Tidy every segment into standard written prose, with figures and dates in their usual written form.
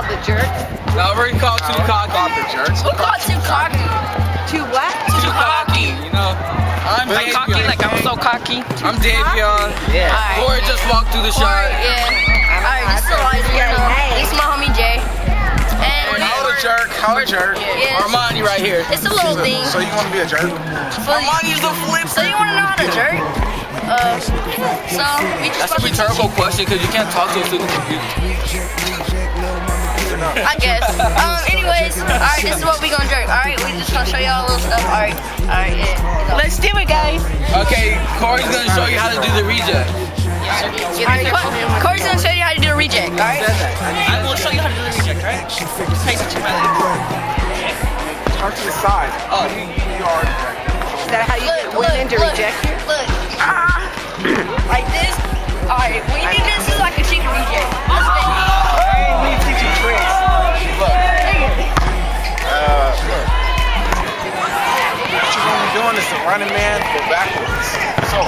called the jerk? No, we're called too cocky. The jerks. Who called too cocky? Too what? Too cocky, you know. I'm Like cocky, Davion. like I'm so cocky. I'm Davion. Yeah. Corey just walked through the shot. Yeah. Alright, this is Elijah. This is my homie Jay. And How the jerk? How the jerk? yeah, Armani right here. it's a little thing. So you want to be a jerk? Armani's the flip. So you want to know how to jerk? So we just That's a rhetorical question because you can't talk to us through the computer. I guess. Anyways, alright, this is what we gonna jerk. Alright, we just gonna show y'all a little stuff. Alright, yeah. Let's do it, guys. Okay, Corey's gonna show you how to do the reject. Corey's gonna show you how to do a reject. Alright. I will show you how to do the reject, right? Face it to my left. Turn to the side. Oh, You are. Is that how you get women to reject you? Look. Like this. Alright, when you do this, it's like a chicken reject. Hey, we teach you tricks. Look. Look. What you're gonna be doing is the running man go backwards. So.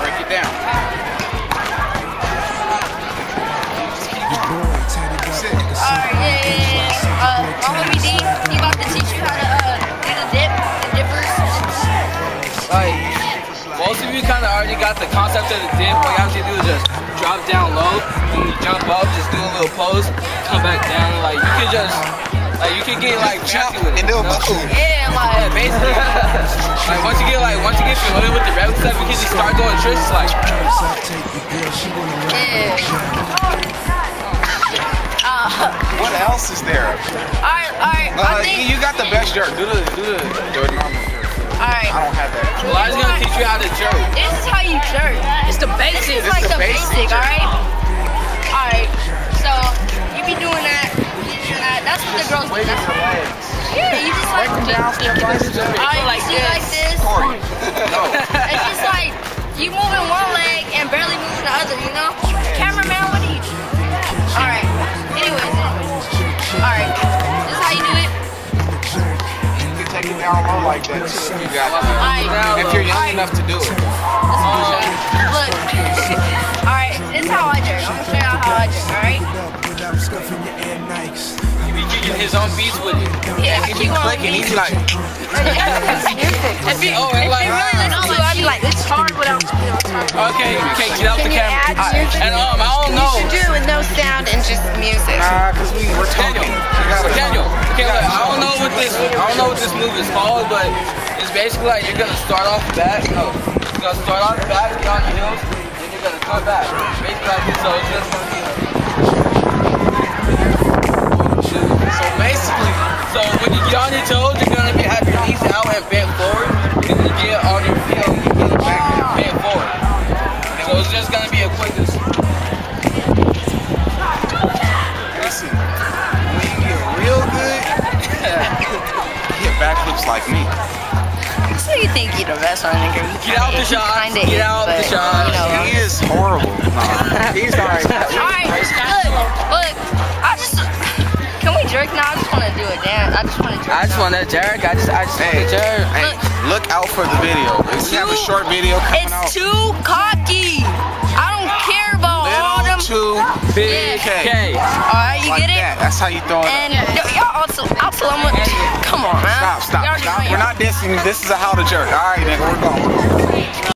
Break it down. Alright, yeah. My homie D, he about to teach you how to do the dip, the dippers. like, most of you kind of already got the concept of the dip. What you have to do is just drop down low, and you jump up, just do a little pose, come back down. Like, you can just, like, you can get, like, Jump fancy with it. and do a you know? move. Yeah, Yeah, like, basically. Like, once you get familiar with the rep stuff, you can just start doing tricks, like, yeah. What else is there? Alright, I think, You got the best jerk. Do the normal jerk. alright. I don't have that. Elijah's gonna teach you how to jerk. This is how you jerk. It's the This basics. is like the the basic basic, jerk. alright? Alright, so you be doing that, that's what the girls do. That's what, yeah, you just like, alright, like this. Corey. No. It's just like, you moving one leg and barely moving the other, you know? Cameraman, what do you do? Alright, anyways, alright, this is how you do it. You can take it down low like that too. You got it. Alright, If you're young enough to do it. look, alright, this is how I jerk. I'm gonna show y'all how I jerk, alright? He be kicking his own beats with it. Yeah, He be clicking. He's like, If Oh, and like, really listen to it, I'd be like, it's hard without, okay, get out the Can you camera. add music? And I don't You know. should do it with no sound and just music. nah, cause we're talking. Daniel, okay, look, I don't know what this move is called, but it's basically like you're gonna start off the back. No, you're gonna start off the back, get on your heels, then you're gonna come back. Basically like this, so it's just gonna be like. So basically, so when you get on your toes, you're gonna have your knees out and bent forward. Then you get on your heel, you get back and bent forward. So it's just gonna be a quick. Listen, when you get real good, you get backflips like me. So you think you're the best on nigga? Get out the shot. Get out the shot. He is horrible. Nah, he's alright. Alright, look, can we jerk now? I just wanna do a dance. I just wanna jerk. I just want to jerk. I just want Hey, to jerk. hey, look out for the video. We have a short video coming out. It's too cocky. I don't care about all them. Little too Big K. K. Alright, you Like get it? that. That's how you throw it. And y'all also come on, man. Stop. Y'all already Stop. know We're y'all. not dissing. This is a how to jerk. All right, nigga, we're going.